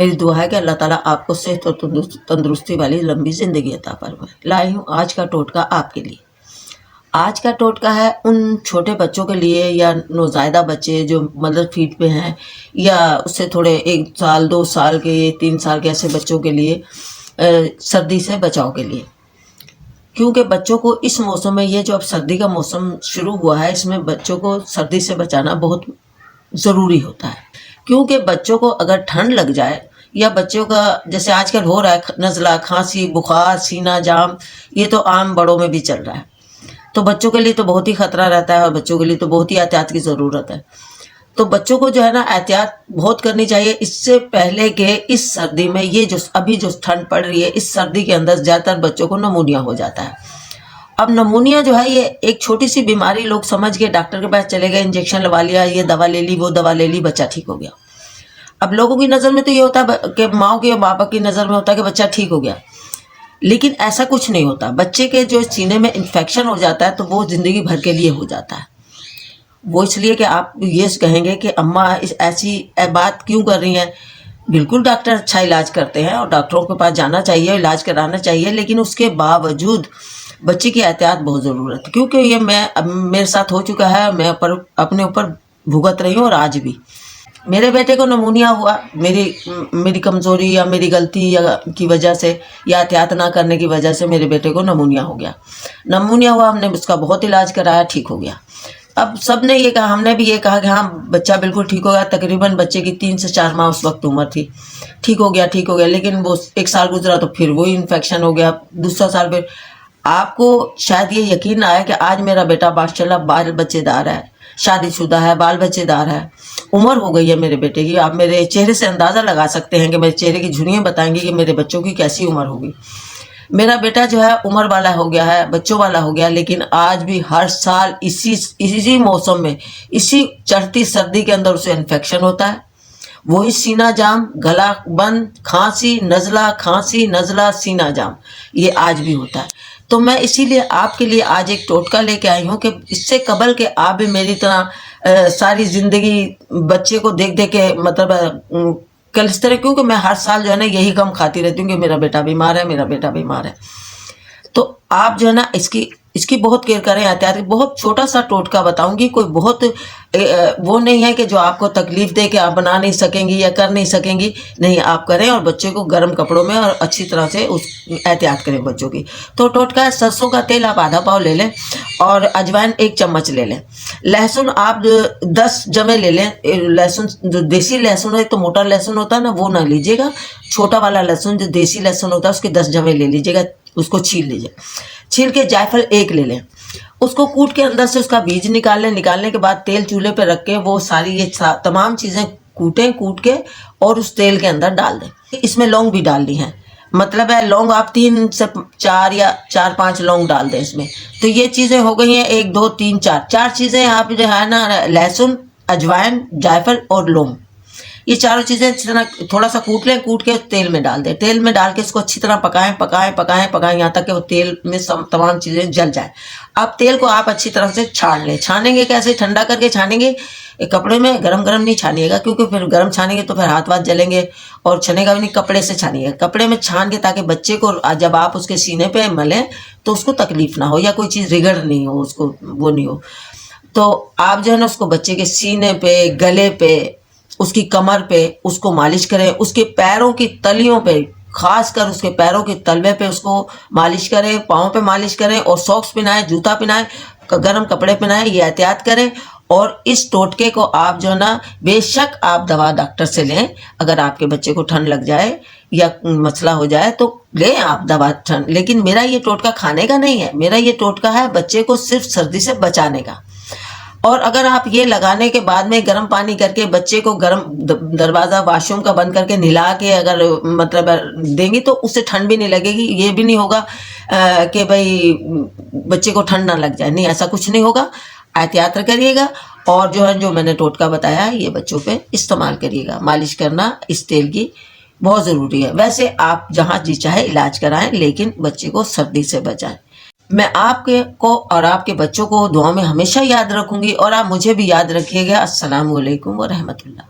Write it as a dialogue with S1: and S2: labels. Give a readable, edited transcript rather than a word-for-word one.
S1: मेरी दुआ है कि अल्लाह ताला आपको सेहत और तंदुरुस्ती वाली लंबी ज़िंदगी अता फरमाए। लाई हूँ आज का टोटका आपके लिए। आज का टोटका है उन छोटे बच्चों के लिए या नौज़ायदा बच्चे जो मदर फीड पे हैं, या उससे थोड़े 1 साल 2 साल के 3 साल के ऐसे बच्चों के लिए, सर्दी से बचाव के लिए। क्योंकि बच्चों को इस मौसम में, ये जो अब सर्दी का मौसम शुरू हुआ है, इसमें बच्चों को सर्दी से बचाना बहुत ज़रूरी होता है। क्योंकि बच्चों को अगर ठंड लग जाए, या बच्चों का जैसे आजकल हो रहा है नज़ला, खांसी, बुखार, सीना जाम, ये तो आम बड़ों में भी चल रहा है, तो बच्चों के लिए तो बहुत ही ख़तरा रहता है और बच्चों के लिए तो बहुत ही एहतियात की ज़रूरत है। तो बच्चों को जो है ना एहतियात बहुत करनी चाहिए इससे पहले कि इस सर्दी में, ये जो अभी जो ठंड पड़ रही है, इस सर्दी के अंदर ज़्यादातर बच्चों को नमूनिया हो जाता है। अब नमूनिया जो है ये एक छोटी सी बीमारी, लोग समझ के डॉक्टर के पास चले गए, इंजेक्शन लगा लिया, ये दवा ले ली, वो दवा ले ली, बच्चा ठीक हो गया। अब लोगों की नज़र में तो ये होता है कि माँ के बाबा की नज़र में होता है कि बच्चा ठीक हो गया, लेकिन ऐसा कुछ नहीं होता। बच्चे के जो सीने में इन्फेक्शन हो जाता है तो वो ज़िंदगी भर के लिए हो जाता है। वो इसलिए कि आप ये कहेंगे कि अम्मा ऐसी बात क्यों कर रही हैं। बिल्कुल डॉक्टर अच्छा इलाज करते हैं और डॉक्टरों के पास जाना चाहिए, इलाज कराना चाहिए, लेकिन उसके बावजूद बच्चे की एहतियात बहुत ज़रूरत है। क्योंकि ये मेरे साथ हो चुका है, मैं अपने ऊपर भुगत रही हूँ। और आज भी मेरे बेटे को नमूनिया हुआ, मेरी कमज़ोरी या मेरी गलती या की वजह से, या एहतियात ना करने की वजह से मेरे बेटे को नमूनिया हो गया। नमूनिया हुआ, हमने उसका बहुत इलाज कराया, ठीक हो गया। अब सब ने ये कहा, हमने भी ये कहा कि हाँ बच्चा बिल्कुल ठीक हो गया। तकरीबन बच्चे की 3 से 4 माह उस वक्त उम्र थी। ठीक हो गया, ठीक हो गया, लेकिन वो 1 साल गुजरा तो फिर वही इन्फेक्शन हो गया। दूसरा साल फिर, आपको शायद ये यकीन आया कि आज मेरा बेटा माशाल्लाह बाल बच्चेदार है, शादीशुदा है, बाल बच्चेदार है, उम्र हो गई है मेरे बेटे की। आप मेरे चेहरे से अंदाज़ा लगा सकते हैं कि मेरे चेहरे की झुर्रियाँ बताएंगी कि मेरे बच्चों की कैसी उम्र होगी। मेरा बेटा जो है उम्र वाला हो गया है, बच्चों वाला हो गया, लेकिन आज भी हर साल इसी मौसम में, इसी चढ़ती सर्दी के अंदर उसे इन्फेक्शन होता है। वही सीना जाम, गला बंद, खांसी नज़ला, सीना जाम, ये आज भी होता है। तो मैं इसीलिए आपके लिए आज एक टोटका लेके आई हूँ कि इससे कबल के आप भी मेरी तरह सारी ज़िंदगी बच्चे को देख देख के, मतलब कल इस तरह, क्योंकि मैं हर साल जो है ना यही गम खाती रहती हूँ कि मेरा बेटा बीमार है, मेरा बेटा बीमार है। तो आप जो है ना इसकी बहुत केयर करें, एहतियात। बहुत छोटा सा टोटका बताऊंगी, कोई बहुत वो नहीं है कि जो आपको तकलीफ दे कि आप बना नहीं सकेंगी या कर नहीं सकेंगी। नहीं, आप करें और बच्चे को गर्म कपड़ों में और अच्छी तरह से उस एहतियात करें बच्चों की। तो टोटका है, सरसों का तेल आप आधा पाव ले लें और अजवाइन 1 चम्मच ले लें। लहसुन आप 10 जमे ले लें। लहसुन जो देसी लहसुन है, तो मोटा लहसुन होता है ना, वो ना लीजिएगा। छोटा वाला लहसुन जो देसी लहसुन होता है उसके 10 जमे ले लीजिएगा। उसको छील लीजिए। छील के जायफल 1 ले लें, उसको कूट के अंदर से उसका बीज निकाल लें। निकालने के बाद तेल चूल्हे पे रख के वो सारी ये तमाम चीज़ें कूट के और उस तेल के अंदर डाल दें। इसमें लौंग भी डालनी है, मतलब है लौंग आप 3 से 4 या 4-5 लौंग डाल दें इसमें। तो ये चीज़ें हो गई हैं 1 2 3 4 चीज़ें आप जो है ना, लहसुन, अजवाइन, जायफल और लौंग, ये चारों चीज़ें अच्छी तरह थोड़ा सा कूट लें। कूट के तेल में डाल दें। तेल में डाल के इसको अच्छी तरह पकाएं यहाँ तक कि वो तेल में तमाम चीज़ें जल जाए। अब तेल को आप अच्छी तरह से छान लें। छानेंगे कैसे? ठंडा करके छानेंगे। कपड़े में गरम नहीं छानिएगा, क्योंकि फिर गरम छानेंगे तो फिर हाथ जलेंगे और छनेगा भी नहीं। कपड़े से छानिएगा, कपड़े में छान के, ताकि बच्चे को जब आप उसके सीने पे मलें तो उसको तकलीफ ना हो या कोई चीज़ रिगड़ नहीं हो, उसको वो नहीं हो। तो आप जो है ना उसको बच्चे के सीने पे, गले पे, उसकी कमर पे उसको मालिश करें। उसके पैरों की तलियों पे, खासकर उसके पैरों के तलवे पे उसको मालिश करें। पाँव पे मालिश करें और सॉक्स पहनाएं, जूता पहनाएं, गर्म कपड़े पहनाएं। ये एहतियात करें। और इस टोटके को आप जो है ना, बेशक आप दवा डॉक्टर से लें। अगर आपके बच्चे को ठंड लग जाए या मसला हो जाए तो लें आप दवा ठंड, लेकिन मेरा ये टोटका खाने का नहीं है। मेरा ये टोटका है बच्चे को सिर्फ सर्दी से बचाने का। और अगर आप ये लगाने के बाद में गर्म पानी करके बच्चे को गर्म दरवाज़ा वॉशरूम का बंद करके नहला के अगर मतलब देंगी तो उससे ठंड भी नहीं लगेगी। ये भी नहीं होगा कि भाई बच्चे को ठंड ना लग जाए, नहीं, ऐसा कुछ नहीं होगा। एहतियात करिएगा और जो है, जो मैंने टोटका बताया ये बच्चों पे इस्तेमाल करिएगा। मालिश करना इस तेल की बहुत ज़रूरी है। वैसे आप जहाँ जी चाहे इलाज कराएं, लेकिन बच्चे को सर्दी से बचाएं। मैं आपके को और आपके बच्चों को दुआ में हमेशा याद रखूंगी और आप मुझे भी याद रखिएगा। अस्सलामु अलैकुम व रहमतुल्लाह।